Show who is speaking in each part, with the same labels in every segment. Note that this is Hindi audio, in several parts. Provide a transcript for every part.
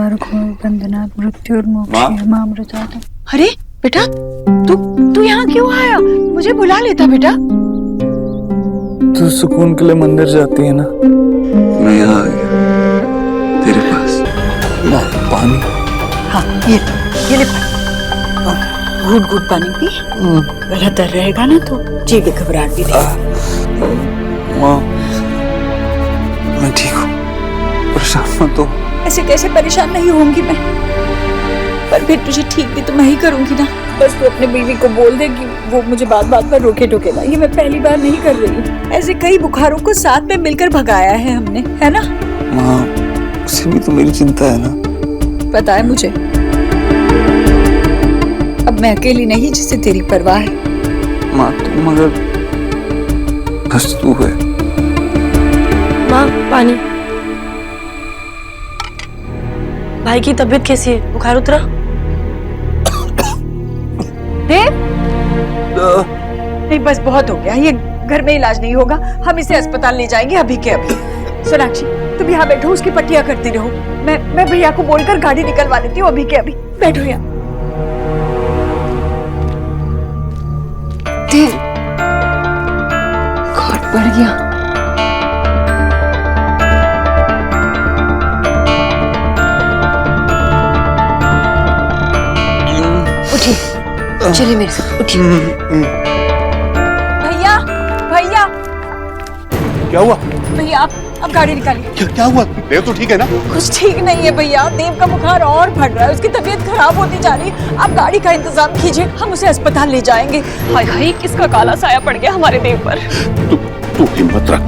Speaker 1: द्वारको बंधनात् मृत्युर्मोक्षः मामृतात्।
Speaker 2: अरे बेटा, तू यहाँ क्यों आया? मुझे बुला लेता बेटा।
Speaker 3: तू सुकून के लिए मंदिर जाती है ना, मैं यहाँ आ गया तेरे पास। पानी।
Speaker 2: हाँ ये ले घूट घूट पानी पी। गला दर्द रहेगा ना तो जी की घबराहट भी नहीं।
Speaker 3: माँ मैं ठीक हूँ, परेशान मत हो।
Speaker 2: ऐसे कैसे परेशान नहीं होंगी मैं, पर फिर तुझे ठीक भी तो मैं ही करूंगी ना। बस तू अपने बीवी को बोल दे कि वो मुझे बात बात पर रोके टोके ना। ये मैं पहली बार नहीं कर रही हूँ। ऐसे कई बुखारों को साथ में मिलकर भगाया है हमने, है ना?
Speaker 3: माँ उसे भी तो मेरी चिंता है ना।
Speaker 2: पता है मुझे, अब मैं अकेली नहीं जिसे तेरी परवाह है।
Speaker 3: माँ तुम मगर बस तू है।
Speaker 4: माँ पानी। भाई की तबीयत कैसी है? बुखार उतरा?
Speaker 2: देव नहीं, बस बहुत हो गया। ये घर में इलाज नहीं होगा, हम इसे अस्पताल ले जाएंगे अभी के अभी। सोनाक्षी तुम यहाँ बैठो, उसकी पट्टियाँ करती रहो। मैं भैया को बोलकर गाड़ी निकलवा लेती हूँ अभी के अभी। बैठो यहाँ। देव घाट बढ़ गया।
Speaker 4: चलिए मेरे साथ उठिए।
Speaker 2: भैया भैया
Speaker 5: क्या हुआ?
Speaker 2: भैया अब गाड़ी निकालिए।
Speaker 5: क्या हुआ? देव तो ठीक है ना?
Speaker 2: कुछ ठीक नहीं है भैया, देव का बुखार और बढ़ रहा है, उसकी तबीयत खराब होती जा रही है। आप गाड़ी का इंतजाम कीजिए, हम उसे अस्पताल ले जाएंगे।
Speaker 4: हाय हाय, किसका काला साया पड़ गया हमारे देव पर।
Speaker 5: तू हिम्मत रख।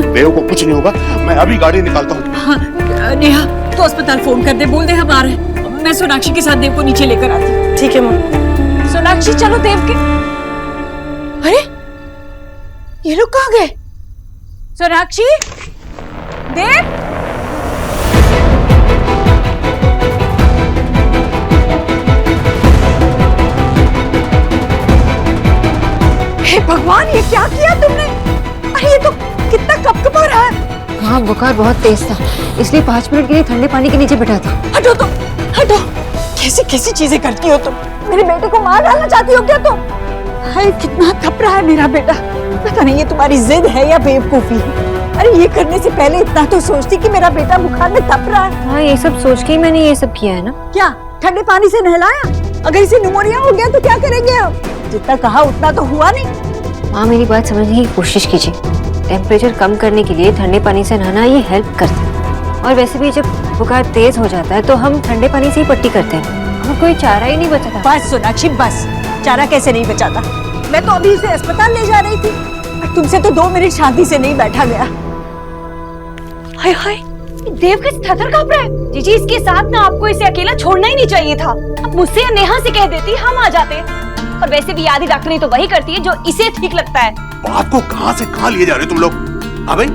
Speaker 5: देव को कुछ नहीं होगा, मैं अभी गाड़ी निकालता हूँ।
Speaker 2: हाँ, नेहा तो अस्पताल फोन कर दे, बोल दे हम आ रहे हैं। मैं सोनाक्षी के साथ देव को नीचे लेकर आती हूँ।
Speaker 4: ठीक है माँ।
Speaker 2: सोनाक्षी चलो देव के। अरे ये लोग कहाँ गए? सोनाक्षी, देव। हे भगवान, ये क्या किया तुमने? अरे ये तो कितना कपकपा रहा है।
Speaker 4: हाँ बुखार बहुत तेज था, इसलिए 5 मिनट के लिए ठंडे पानी के नीचे बैठा था।
Speaker 2: हटो तो हटो। कैसी कैसी चीजें करती हो तुम? मेरे बेटे को मार डालना चाहती हो क्या तुम? हाय कितना थप रहा है मेरा बेटा। पता नहीं ये तुम्हारी जिद है या बेवकूफी है। अरे ये करने से पहले इतना तो सोचती कि मेरा बेटा बुखार में तप रहा है।
Speaker 4: हाँ ये सब सोच के ही मैंने ये सब किया है ना।
Speaker 2: क्या ठंडे पानी से नहलाया? अगर इसे निमोनिया हो गया तो क्या करेंगे हम? जितना कहा उतना तो हुआ नहीं।
Speaker 4: माँ मेरी बात समझने की कोशिश कीजिए। टेम्परेचर कम करने के लिए ठंडे पानी से नहाना ये हेल्प करता है, और वैसे भी जब बुखार तेज हो जाता है तो हम ठंडे पानी से ही पट्टी करते हैं। हमें कोई चारा ही नहीं बचा था।
Speaker 2: बस सोनाक्षी बस, चारा कैसे नहीं बचाता? मैं तो अभी इसे अस्पताल ले जा रही थी, तुमसे तो 2 मिनट शांति से नहीं बैठा गया।
Speaker 4: हाय हाय, देव का थरथर कांप रहा है। जीजी इसके साथ ना आपको इसे अकेला छोड़ना ही नहीं चाहिए था। अब मुझसे या नेहा से कह देती, हम आ जाते। और वैसे भी आधी डॉक्टरी तो वही करती है जो इसे ठीक लगता है।
Speaker 5: बात को कहां से कहां लिए जा रहे हो तुम लोग? हाँ भाई,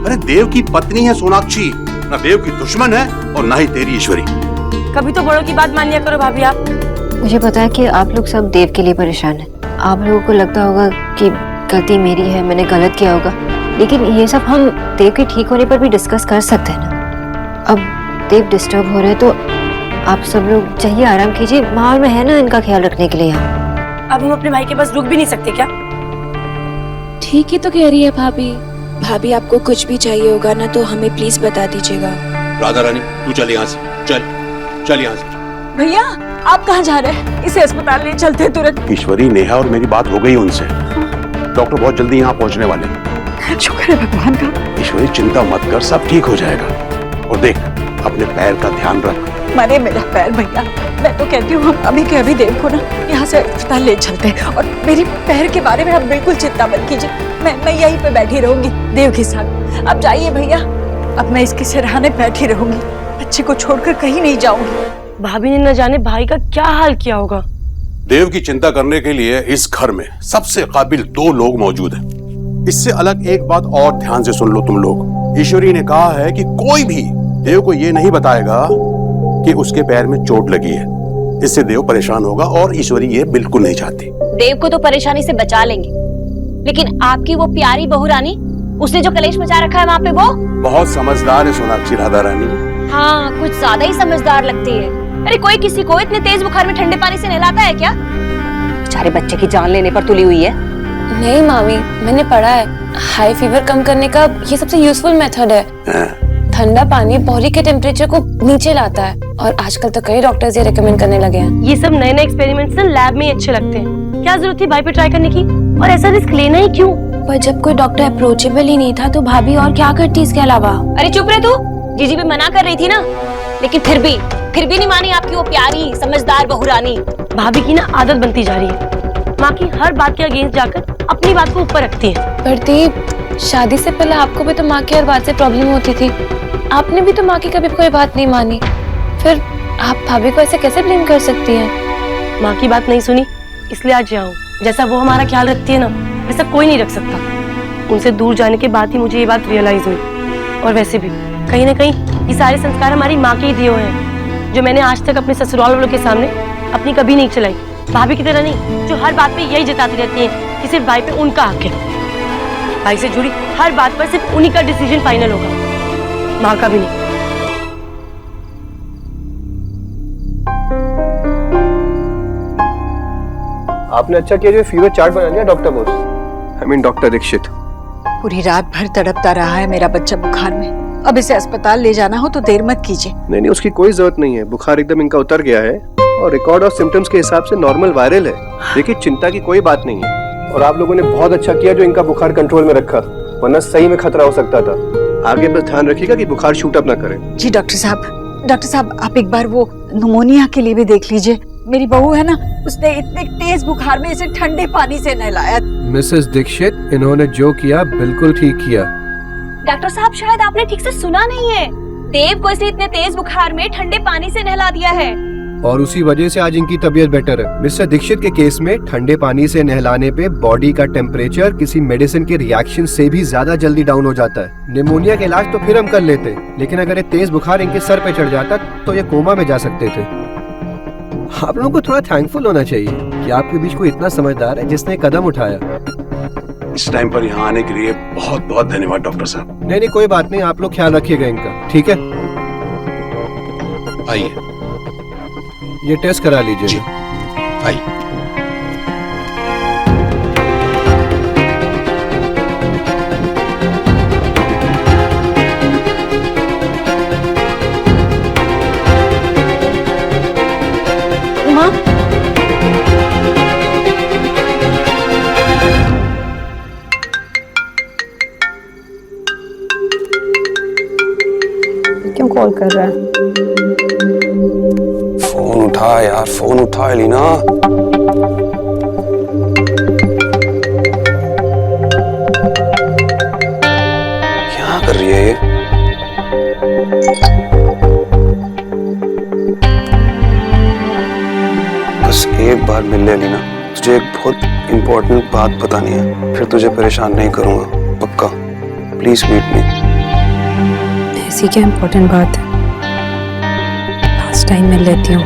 Speaker 5: अरे देव की पत्नी है सोनाक्षी, ना देव की दुश्मन है और ना ही तेरी ईश्वरी।
Speaker 4: कभी तो बड़ों की बात मान लिया करो भाभी आप। मुझे पता है कि आप लोग सब देव के लिए परेशान हैं। आप लोगों को लगता होगा कि गलती मेरी है, मैंने गलत किया होगा, लेकिन ये सब हम देव के ठीक होने पर भी डिस्कस कर सकते हैं ना। अब देव डिस्टर्ब हो रहे हैं तो आप सब लोग चाहिए आराम कीजिए। माहौल में है ना इनका ख्याल रखने के लिए यहाँ। अब हम अपने भाई के पास रुक भी नहीं सकते क्या?
Speaker 6: ठीक ही तो कह रही है भाभी। भाभी आपको कुछ भी चाहिए होगा ना तो हमें प्लीज बता दीजिएगा।
Speaker 5: राधा रानी तू चल यहाँ से, चल यहाँ से।
Speaker 2: भैया आप कहाँ जा रहे हैं? इसे अस्पताल ले चलते तुरंत।
Speaker 5: ईश्वरी, नेहा और मेरी बात हो गई उनसे। डॉक्टर बहुत जल्दी यहाँ पहुँचने वाले।
Speaker 2: शुक्र है भगवान का।
Speaker 5: ईश्वरी चिंता मत कर, सब ठीक हो जाएगा। और देख अपने पैर का ध्यान रख।
Speaker 2: मरे मेरा पैर भैया, मैं तो कहती हूँ हम अभी के अभी देव को ना यहाँ से अस्पताल ले चलते हैं। और मेरी पैर के बारे में आप बिल्कुल चिंता मत कीजिए, मैं यहीं पे बैठी रहूंगी देव के साथ। अब जाइए भैया, अब मैं इसके सिरहाने बैठी रहूंगी, बच्चे को छोड़कर कहीं नहीं जाऊंगी।
Speaker 4: भाभी ने न जाने भाई का क्या हाल किया होगा।
Speaker 5: देव की चिंता करने के लिए इस घर में सबसे काबिल 2 लोग मौजूद हैं। इससे अलग एक बात और ध्यान से सुन लो तुम लोग। ईश्वरी ने कहा है कि कोई भी देव को ये नहीं बताएगा कि उसके पैर में चोट लगी है। इससे देव परेशान होगा और ईश्वरी ये बिल्कुल नहीं चाहती।
Speaker 7: देव को तो परेशानी से बचा लेंगे, लेकिन आपकी वो प्यारी बहू रानी, उसने जो कलेश मचा रखा है वहाँ पे, वो
Speaker 5: बहुत समझदार है सोनाक्षी राधा रानी।
Speaker 7: हाँ, कुछ ज्यादा ही समझदार लगती है। अरे कोई किसी को इतने तेज बुखार में ठंडे पानी से नहलाता है क्या? बेचारे बच्चे की जान लेने पर तुली हुई है।
Speaker 6: नहीं मामी, मैंने पढ़ा है हाई फीवर कम करने का ये सबसे यूजफुल मेथड है। ठंडा पानी बॉडी के टेम्परेचर को नीचे लाता है और आजकल तो कई डॉक्टर्स ये रेकमेंड करने लगे हैं।
Speaker 8: ये सब नए नए एक्सपेरिमेंट्स ना लैब में ही अच्छे लगते हैं। क्या जरूरत थी भाई पे ट्राई करने की, और ऐसा रिस्क लेना ही क्यों?
Speaker 6: पर जब कोई डॉक्टर अप्रोचेबल ही नहीं था तो भाभी और क्या करती इसके अलावा?
Speaker 7: अरे चुप रहे तू, जीजी भी मना कर रही थी ना, लेकिन फिर भी नहीं मानी आपकी वो प्यारी समझदार बहुरानी।
Speaker 8: भाभी की ना आदत बनती जा रही है, माँ की हर बात के अगेंस्ट जाकर अपनी बात को ऊपर रखती है।
Speaker 6: प्रदीप, शादी से पहले आपको भी तो माँ की हर बात से प्रॉब्लम होती थी, आपने भी तो माँ की कभी कोई बात नहीं मानी, फिर आप भाभी को ऐसे कैसे ब्लेम कर सकती हैं?
Speaker 8: माँ की बात नहीं सुनी इसलिए आज यहाँ हूँ। जैसा वो हमारा ख्याल रखती है ना, वैसा कोई नहीं रख सकता। उनसे दूर जाने के बाद ही मुझे ये बात रियलाइज हुई। और वैसे भी कहीं ना कहीं ये सारे संस्कार हमारी माँ के ही दिए हुए हैं, जो मैंने आज तक अपने ससुराल वालों के सामने अपनी कभी नहीं चलाई। भाभी की तरह नहीं, जो हर बात पे यही जताती रहती है कि सिर्फ भाई पे उनका हक है। भाई से जुड़ी हर बात पर सिर्फ उन्हीं का डिसीजन फाइनल होगा, माँ का भी नहीं।
Speaker 9: आपने अच्छा किया जो फीवर चार्ट बना लिया doctor Bose, I mean doctor Dikshit.
Speaker 2: पूरी रात भर तड़पता रहा है मेरा बच्चा बुखार में। अब इसे अस्पताल ले जाना हो तो देर मत कीजिए।
Speaker 9: नहीं, उसकी कोई जरूरत नहीं है। बुखार एकदम इनका उतर गया है और रिकॉर्ड और सिम्टम्स के हिसाब से नॉर्मल वायरल है। देखिए, चिंता की कोई बात नहीं है। और आप लोगों ने बहुत अच्छा किया जो इनका बुखार कंट्रोल में रखा, वरना सही में खतरा हो सकता था। आगे बस ध्यान रखिएगा कि बुखार शूट अप ना करे।
Speaker 2: जी डॉक्टर साहब आप एक बार वो निमोनिया के लिए भी देख लीजिए। मेरी बहू है ना, उसने इतने तेज बुखार में इसे ठंडे पानी से नहलाया।
Speaker 9: मिसेस दीक्षित, इन्होंने जो किया बिल्कुल ठीक किया।
Speaker 7: डॉक्टर साहब, शायद आपने ठीक से सुना नहीं है। देव को इसे इतने तेज बुखार में ठंडे पानी से नहला दिया है
Speaker 9: और उसी वजह से आज इनकी तबीयत बेटर है। मिस्टर दीक्षित के केस में ठंडे पानी से नहलाने पे बॉडी का टेम्परेचर किसी मेडिसिन के रिएक्शन से भी ज्यादा जल्दी डाउन हो जाता है। निमोनिया का इलाज तो फिर हम कर लेते, लेकिन अगर ये तेज बुखार इनके सर पे चढ़ जाता तो ये कोमा में जा सकते थे। आप लोगों को थोड़ा थैंकफुल होना चाहिए कि आपके बीच कोई इतना समझदार है जिसने कदम उठाया।
Speaker 5: इस टाइम पर यहाँ आने के लिए बहुत बहुत धन्यवाद डॉक्टर साहब।
Speaker 9: नहीं, कोई बात नहीं, आप लोग ख्याल रखिएगा इनका, ठीक है?
Speaker 5: आइए,
Speaker 9: ये टेस्ट करा लीजिए।
Speaker 5: आइए।
Speaker 1: क्यों कॉल कर रहा है?
Speaker 3: फोन उठा यार, फोन उठा एलिना। क्या कर रही है ये? बस एक बार मिल ले एलिना, तुझे एक बहुत इंपॉर्टेंट बात बतानी है, फिर तुझे परेशान नहीं करूंगा, पक्का। Please meet me.
Speaker 1: ऐसी क्या इम्पोर्टेंट बात है? लास्ट टाइम मिल लेती हूँ।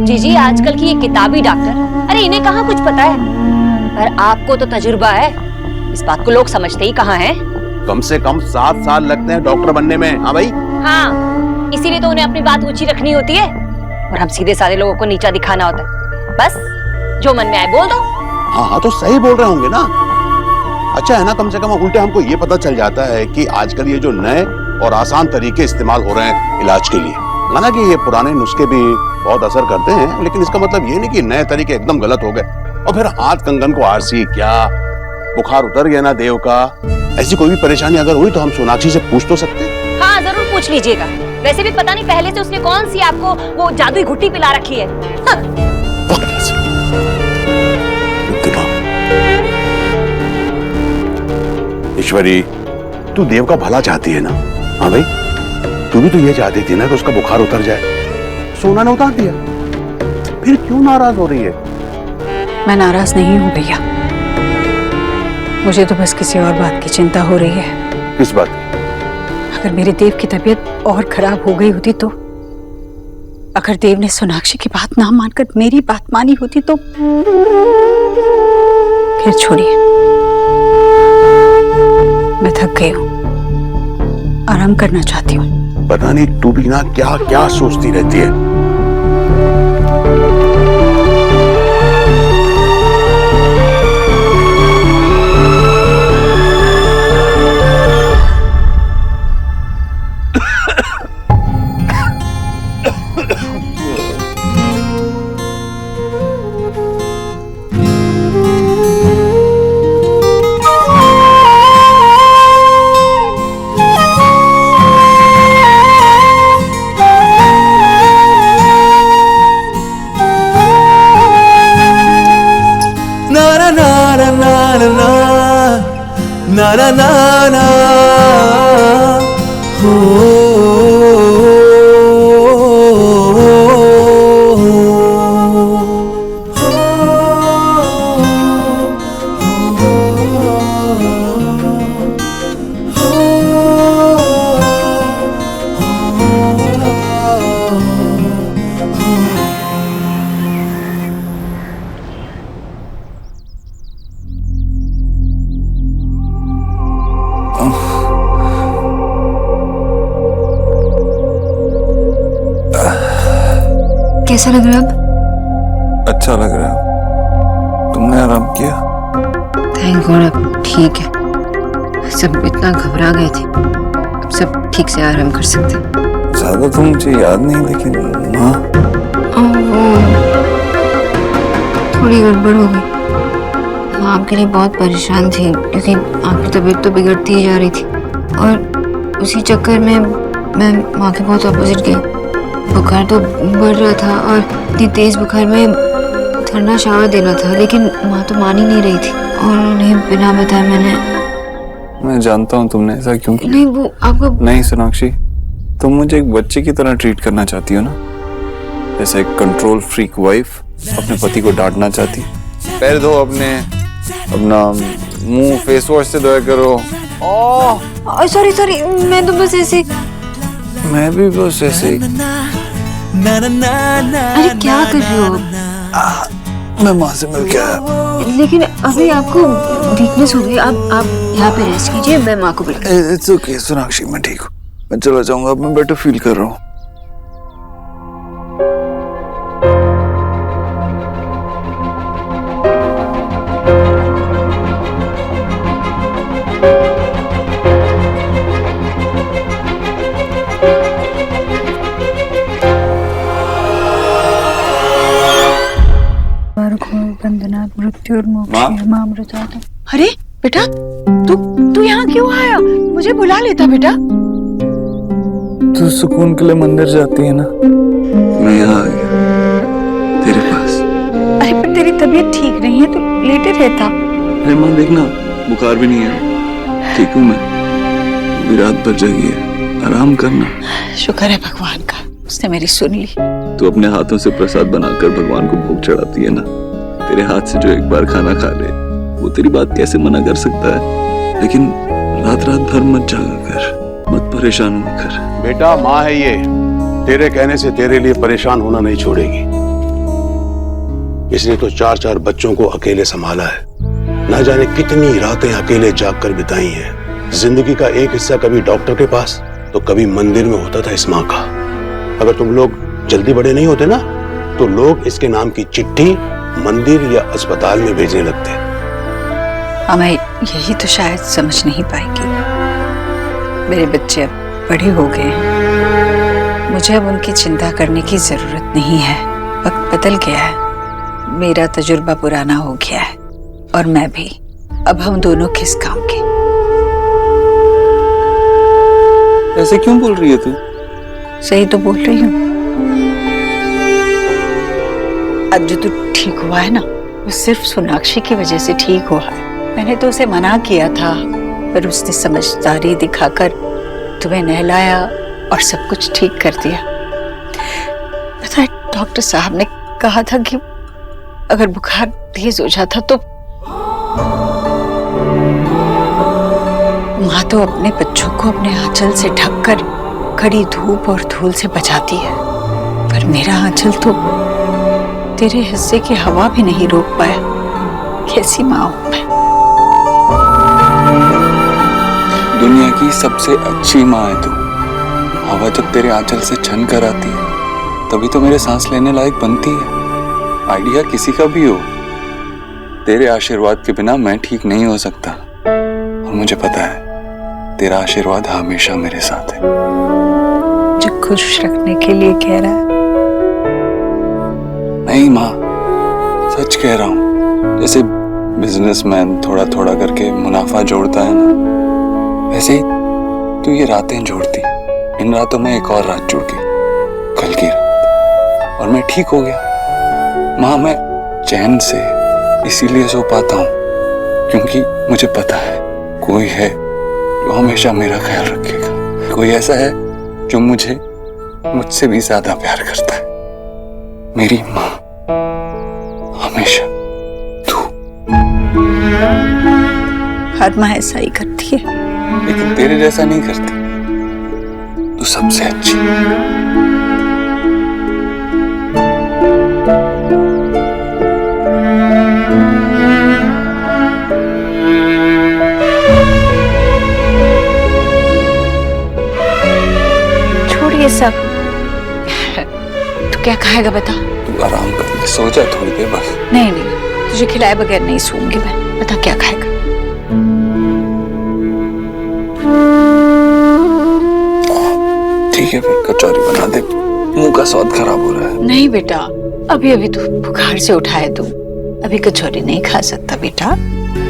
Speaker 7: जीजी, आजकल की ये किताबी डॉक्टर, अरे इन्हें कहाँ कुछ पता है, पर आपको तो तजुर्बा है। इस बात को लोग समझते ही कहाँ हैं।
Speaker 5: कम से कम 7 साल लगते हैं डॉक्टर बनने में। हाँ भाई,
Speaker 7: हाँ, इसीलिए तो उन्हें अपनी बात ऊंची रखनी होती है और हम सीधे साधे लोगों को नीचा दिखाना होता है। बस जो मन में आए बोल दो।
Speaker 5: हाँ, तो सही बोल रहे होंगे ना। अच्छा है ना, कम से कम उल्टे हमको ये पता चल जाता है कि आजकल ये जो नए और आसान तरीके इस्तेमाल हो रहे हैं इलाज के लिए, हालांकि ये पुराने नुस्खे भी बहुत असर करते हैं, लेकिन इसका मतलब ये नहीं कि नए तरीके एकदम गलत हो गए और फिर हाथ कंगन को आरसी। क्या बुखार उतर गया ना देव का? ऐसी कोई भी परेशानी अगर हुई तो हम सोनाक्षी से पूछ तो सकते हैं।
Speaker 7: हाँ, जरूर पूछ लीजिएगा। वैसे भी पता नहीं पहले से उसने कौन सी आपको वो जादुई घुट्टी पिला रखी है।
Speaker 5: ईश्वरी, तू देव का भला चाहती है ना? हाँ भाई, तू भी तो ये चाहती थी ना कि उसका बुखार उतर जाए। सोना ने उतार दिया, फिर क्यों नाराज हो रही है?
Speaker 2: मैं नाराज नहीं हूँ भैया, मुझे तो बस किसी और बात की चिंता हो रही है।
Speaker 5: किस बात की?
Speaker 2: अगर मेरे देव की तबीयत और खराब हो गई होती तो अगर देव ने सोनाक्षी की बात ना मानकर मेरी बात मानी होती तो फिर छोड़िए, मैं थक गई हूँ, आराम करना चाहती हूँ।
Speaker 5: पता नहीं तू भी ना क्या क्या सोचती रहती है।
Speaker 3: ना ना ना ना हो
Speaker 4: कैसा लग रहा है अब?
Speaker 3: अच्छा लग रहा है। तुमने आराम किया?
Speaker 4: थैंक गॉड अब ठीक है। सब इतना घबरा गए थे, अब सब ठीक से आराम कर सकते हैं।
Speaker 3: ज्यादा तो मुझे याद नहीं, लेकिन हाँ
Speaker 4: थोड़ी गड़बड़ हो गई। माँ आपके लिए बहुत परेशान थी क्योंकि आपकी तबीयत तो बिगड़ती ही जा रही थी और उसी चक्कर में मैं माँ के बहुत अपोजिट गई। बुखार तो बढ़ रहा था और इतनी तेज बुखार में ठंडा शावर देना था, लेकिन माँ तो मान ही नहीं रही थी और उन्हें बिना बताए
Speaker 3: मैं जानता हूँ तुमने ऐसा क्यों किया।
Speaker 4: नहीं वो आपको
Speaker 3: नहीं सोनाक्षी, तुम मुझे एक बच्चे की तरह ट्रीट करना चाहती हो ना, जैसे एक कंट्रोल फ्रीक वाइफ अपने पति को डांटना चाहती। पैर धो अपना मुंह फेस वॉश से धोया करो।
Speaker 4: सॉरी मैं तो बस ऐसे।
Speaker 3: मैं भी बस ऐसे ही।
Speaker 4: अरे क्या कर रहे हो?
Speaker 3: मैं माँ से मिल के आया।
Speaker 4: लेकिन अभी आपको वीकनेस हो गई, आप यहाँ पे रेस्ट कीजिए, मैं माँ को बुला।
Speaker 3: इट्स ओके सोनाक्षी, मैं ठीक हूँ, मैं चला जाऊंगा, अब मैं बेटर फील कर रहा हूँ।
Speaker 2: अरे बेटा, तू यहाँ क्यों आया? मुझे बुला लेता बेटा।
Speaker 3: तू सुकून के लिए मंदिर जाती है ना, मैं यहाँ आ गया तेरे पास।
Speaker 2: अरे पर तेरी तबीयत ठीक नहीं है, तू लेटे रहता।
Speaker 3: अरे माँ देखना, बुखार भी नहीं है, ठीक हूँ मैं, अभी रात भर जगी है, आराम करना।
Speaker 2: शुक्र है भगवान का, उसने मेरी सुन ली।
Speaker 3: तू अपने हाथों से प्रसाद बनाकर भगवान को भोग चढ़ाती है ना, तेरे हाथ से जो एक बार खाना खा ले वो तेरी बात कैसे मना कर सकता है। लेकिन रात भर मत जागा कर, मत परेशान होकर।
Speaker 5: बेटा माँ है ये, तेरे कहने से तेरे लिए परेशान होना नहीं छोड़ेगी। इसने तो 4-4 बच्चों को अकेले संभाला है, ना जाने कितनी रातें अकेले जागकर बिताई हैं। जिंदगी का एक हिस्सा कभी डॉक्टर के पास तो कभी मंदिर में होता था इस माँ का। अगर तुम लोग जल्दी बड़े नहीं होते ना तो लोग इसके नाम की चिट्ठी मंदिर या अस्पताल में भेजने लगते।
Speaker 2: हमें यही तो शायद समझ नहीं पाएगी। मेरे बच्चे अब बड़े हो गए हैं, मुझे अब उनकी चिंता करने की जरूरत नहीं है। वक्त बदल गया है, मेरा तजुर्बा पुराना हो गया है और मैं भी। अब हम दोनों किस काम के?
Speaker 3: ऐसे क्यों बोल रही है तू?
Speaker 2: सही तो बोल रही हूँ। आज जो तू ठीक हुआ है ना, वो सिर्फ सोनाक्षी की वजह से ठीक हुआ है। मैंने तो उसे मना किया था, पर उसने समझदारी दिखाकर तुम्हें नहलाया और सब कुछ ठीक कर दिया। पता है, डॉक्टर साहब ने कहा था कि अगर बुखार तेज हो जाता तो माँ तो अपने बच्चों को अपने आंचल से ढककर कड़ी धूप और धूल से बचाती है, पर मेरा आंचल तो तेरे हिस्से की हवा भी नहीं रोक पाया। कैसी माँ हूं मैं।
Speaker 3: दुनिया की सबसे अच्छी माँ है तू। हवा जब तेरे आंचल से छन कर आती है तभी तो मेरे सांस लेने लायक बनती है। आइडिया किसी का भी हो, तेरे आशीर्वाद के बिना मैं ठीक नहीं हो सकता। और मुझे पता है तेरा आशीर्वाद हमेशा मेरे साथ है।
Speaker 2: जो खुश रखने के लिए कह रहा है।
Speaker 3: नहीं माँ, सच कह रहा हूँ। जैसे बिजनेसमैन थोड़ा थोड़ा करके मुनाफा जोड़ता है ना, वैसे ही तू ये रातें जोड़ती। इन रातों में एक और रात जुड़ गई, कल की रात, और मैं ठीक हो गया। माँ, मैं चैन से इसीलिए सो पाता हूँ क्योंकि मुझे पता है कोई है जो हमेशा मेरा ख्याल रखेगा। कोई ऐसा है जो मुझसे भी ज्यादा प्यार करता है। मेरी माँ हमेशा तू।
Speaker 2: हर माँ ऐसा ही करती है,
Speaker 3: लेकिन तेरे जैसा नहीं करती। तू सबसे अच्छी।
Speaker 2: ये सब तू क्या खाएगा बता?
Speaker 3: तू आराम कर ले, सो जा थोड़ी देर बस।
Speaker 2: नहीं नहीं, तुझे खिलाए बगैर नहीं सोऊंगी मैं। बता क्या खाएगा?
Speaker 3: ठीक है फिर कचौरी बना दे, मुंह का स्वाद खराब हो रहा है।
Speaker 2: नहीं बेटा, अभी अभी तू बुखार से उठा है तू, अभी कचौरी नहीं खा सकता बेटा।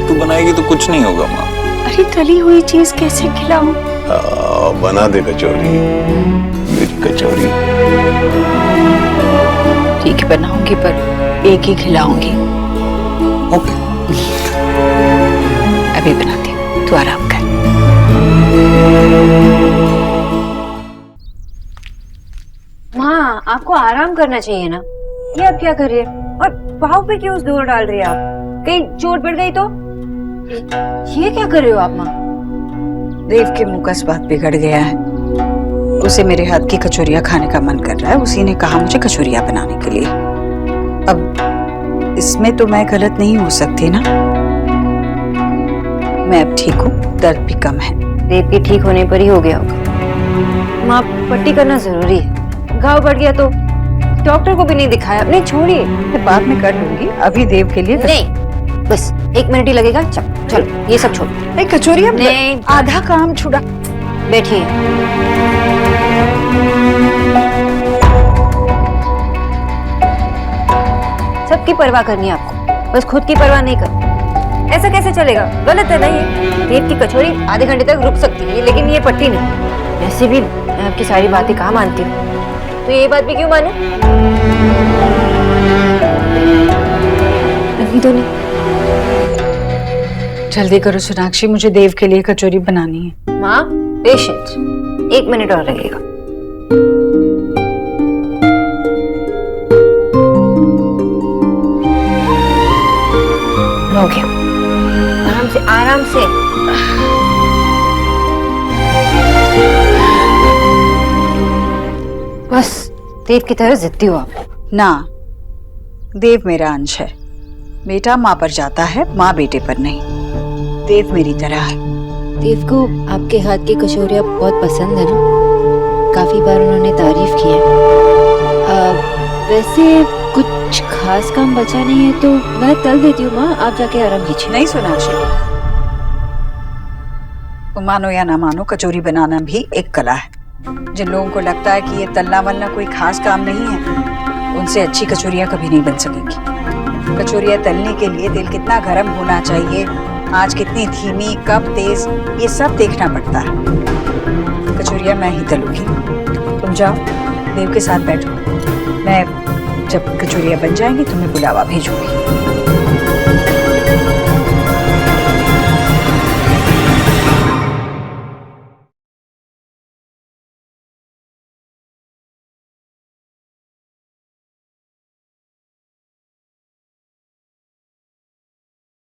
Speaker 3: तू बनाएगी तो कुछ नहीं होगा माँ।
Speaker 2: अरे तली हुई चीज कैसे खिलाऊं?
Speaker 5: बना दे कचौरी, मेरी कचौरी।
Speaker 2: ठीक है बनाऊंगी, पर एक ही खिलाऊंगी।
Speaker 3: ओके।
Speaker 2: अभी बनाती हूँ, तू आराम कर।
Speaker 4: माँ, आपको आराम करना चाहिए ना। ये आप क्या कर रही है? और पाँव पे क्यों जोर डाल रही है आप? कहीं चोट पड़ गई तो? ये क्या कर रहे हो आप माँ?
Speaker 2: देव के मुंह का स्वाद बिगड़ गया है। उसे मेरे हाथ की कचौरियां खाने का मन कर रहा है। उसी ने कहा मुझे कचौरियां बनाने के लिए। अब इसमें तो मैं गलत नहीं हो सकती ना। मैं अब ठीक हूँ, दर्द भी कम है।
Speaker 4: देव के ठीक होने पर ही हो गया होगा। माँ, पट्टी करना जरूरी है। घाव बढ़ गया तो डॉक्टर को भी नहीं दिखाया। नहीं छोड़िए,
Speaker 2: मैं बाद में कर लूंगी। अभी देव के लिए
Speaker 4: नहीं, बस 1 मिनट ही लगेगा। चलो ये सब छोड़।
Speaker 2: नहीं कचौरियां नहीं, आधा काम छुड़ा।
Speaker 4: बैठिए। सबकी परवाह करनी है आपको, बस खुद की परवाह नहीं करनी। ऐसा कैसे चलेगा? गलत है ना ये। पेट की कचौरी आधे घंटे तक रुक सकती है, लेकिन ये पट्टी नहीं। वैसे भी मैं आपकी सारी बातें कहाँ मानती हूँ, तो ये बात भी क्यों मानूं? अभी तो नहीं।
Speaker 2: जल्दी करो सोनाक्षी, मुझे देव के लिए कचौरी बनानी है।
Speaker 4: माँ, पेशेंस, 1 मिनट और लगेगा। हो गया। आराम से, आराम से। बस देव की तरह जिद्दी हो आप।
Speaker 2: ना, देव मेरा अंश है। बेटा माँ पर जाता है, माँ बेटे पर नहीं। देव मेरी तरह है।
Speaker 4: देव को आपके हाथ की कचौरियाँ बहुत पसंद है ना? काफी बार उन्होंने तारीफ की है। वैसे कुछ खास काम बचा नहीं है तो मैं तल देती हूँ माँ, आप जाके आराम कीजिए।
Speaker 2: नहीं सोनाक्षी, तुम मानो या ना मानो, कचौरी बनाना भी एक कला है। जिन लोगों को लगता है कि ये तलना वलना कोई खास काम नहीं है, उनसे अच्छी कचौरियाँ कभी नहीं बन सकेंगी। कचौरियाँ तलने के लिए तेल कितना गर्म होना चाहिए, आंच कितनी धीमी, कब तेज, ये सब देखना पड़ता है। कचौरियाँ मैं ही तलूंगी। तुम जाओ, देव के साथ बैठो। मैं जब कचौरियाँ बन जाएंगी तुम्हें बुलावा भेजूंगी।